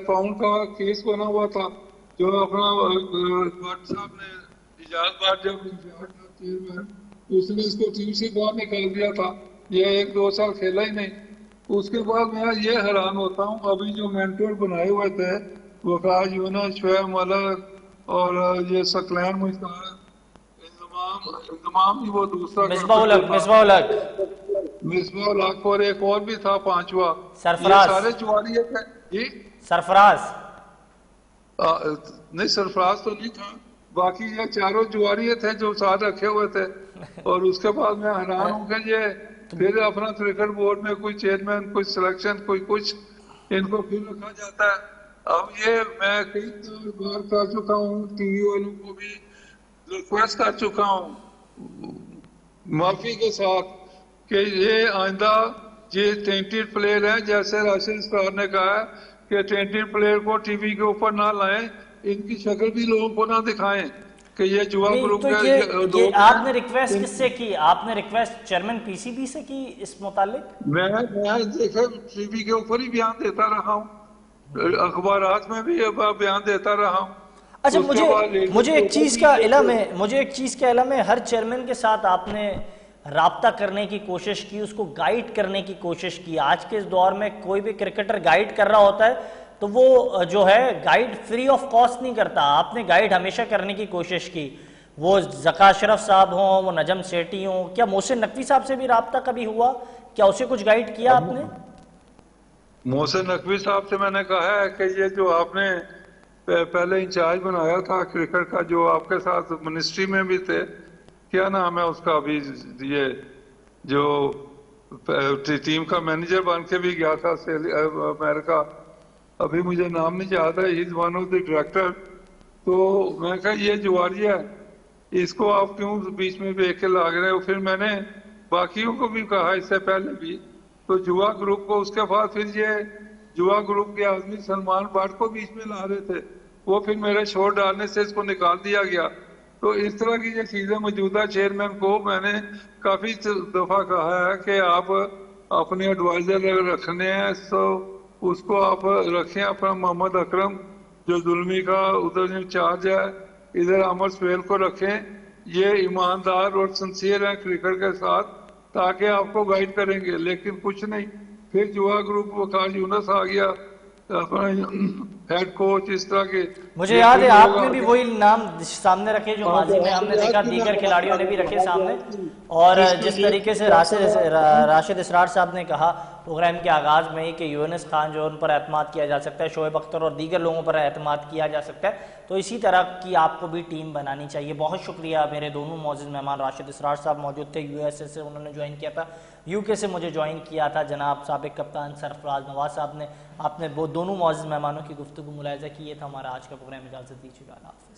پاؤنڈ کا کیس بنا ہوا تھا، جو اپنا بٹ صاحب نے اجاز بٹ جب چیئرمین اس نے اس کو ٹیم سے باہر نکال دیا تھا، یہ 1-2 سال کھیلا ہی نہیں۔ اس کے بعد میں یہ حیران ہوتا ہوں، ابھی جو مینٹور بنائے ہوئے تھے وقاص یونس، شعیب ملک اور یہ سکلین مشتاق، انضمام بھی وہ دوسرا مصباح الحق مصباح الحق اور ایک اور بھی تھا 5واں، یہ سرفراز سارے جواریے تھے جی۔ سرفراز نہیں سرفراز تو نہیں تھا، باقی یہ چاروں جواریے تھے جو ساتھ رکھے ہوئے تھے۔ اور اس کے بعد میں حیران ہوں کہ یہ پھر اپنا کرکٹ بورڈ میں کوئی چیئرمین، کوئی سلیکشن، کوئی کچھ، ان کو پھر رکھا جاتا ہے۔ اب یہ میں کئی بار کر چکا ہوں، ٹی وی والوں کو بھی ریکویسٹ کر چکا ہوں معافی کے ساتھ کہ یہ آئندہ یہ ٹینٹڈ پلیئر ہیں، جیسے راشد اسرار نے کہا ہے کہ ٹینٹڈ پلیئر کو ٹی وی کے اوپر نہ لائیں، ان کی شکل بھی لوگوں کو نہ دکھائیں کہ یہ جوا گروپ تو کے یہ لوگ آپ نے ہیں۔ ریکویسٹ کس سے کی؟ آپ نے request chairman P C B سے کی اس متعلق؟ میں دیکھے ٹی وی کے اوپر ہی بیان دیتا رہا ہوں، اخبارات میں بھی بیان دیتا رہا ہوں۔ اچھا، اس کے بعد مجھے ایک چیز کا علم ہے، ہر چیئرمین کے ساتھ آپ نے رابطہ کرنے کی کوشش کی، اس کو گائیڈ کرنے کی کوشش کی۔ آج کے اس دور میں کوئی بھی کرکٹر گائیڈ کر رہا ہوتا ہے تو وہ جو ہے گائیڈ فری آف کاسٹ نہیں کرتا، آپ نے گائیڈ ہمیشہ کرنے کی کوشش کی، وہ ذکا اشرف صاحب ہوں، وہ نجم سیٹھی ہوں، کیا محسن نقوی صاحب سے بھی رابطہ کبھی ہوا؟ کیا اسے کچھ گائیڈ کیا آپ نے؟ محسن نقوی صاحب سے میں نے کہا ہے کہ یہ جو آپ نے پہلے انچارج بنایا تھا کرکٹ کا، جو آپ کے ساتھ منسٹری میں بھی تھے، کیا نام ہے اس کا، ابھی یہ جو ٹیم کا مینیجر بن کے بھی گیا تھا امریکہ، ابھی مجھے نام نہیں یاد ہے، has one of the director. تو میں کہا یہ جواریہ ہے، اس کو آپ کیوں بیچ میں بیچ کے لاگ رہے ہو؟ پھر میں نے باقیوں کو بھی کہا اس سے پہلے بھی، تو جوا گروپ کو، اس کے بعد پھر یہ جوا گروپ کے آدمی سلمان بٹ کو بیچ میں لا رہے تھے، وہ پھر میرے شور ڈالنے سے اس کو نکال دیا گیا۔ تو اس طرح کی یہ چیزیں موجودہ چیئرمین کو میں نے کافی دفعہ کہا ہے کہ آپ اپنے ایڈوائزر رکھنے ہیں تو اس کو آپ رکھیں، اپنا محمد اکرم جو ظلمی کا ادھر انچارج ہے، ادھر عمر سہیل کو رکھیں، یہ ایماندار اور سنسیئر ہیں کرکٹ کے ساتھ، تاکہ آپ کو گائیڈ کریں گے، لیکن کچھ نہیں۔ پھر جوا گروپ وقاص یونس آ گیا اپنا ہیڈ کوچ، اس طرح کے مجھے یاد ہے آپ نے بھی وہی نام سامنے رکھے جو ماضی میں ہم نے دیکھا دیگر کھلاڑیوں نے بھی رکھے سامنے، اور جس طریقے سے راشد اسرار صاحب نے کہا پروگرام کے آغاز میں ہی کہ یونس خان جو ان پر اعتماد کیا جا سکتا ہے، شعیب اختر اور دیگر لوگوں پر اعتماد کیا جا سکتا ہے، تو اسی طرح کی آپ کو بھی ٹیم بنانی چاہیے۔ بہت شکریہ، میرے دونوں معزز مہمان راشد اسرار صاحب موجود تھے، یو ایس اے سے انہوں نے جوائن کیا تھا، یو کے سے مجھے جوائن کیا تھا جناب سابق کپتان سرفراز نواز صاحب نے۔ آپ نے دونوں معزز مہمانوں کی گفتگو ملاحظہ کی۔ یہ تھا ہمارا آج کا پروگرام، اجازت دیجیے گا، اللہ حافظ۔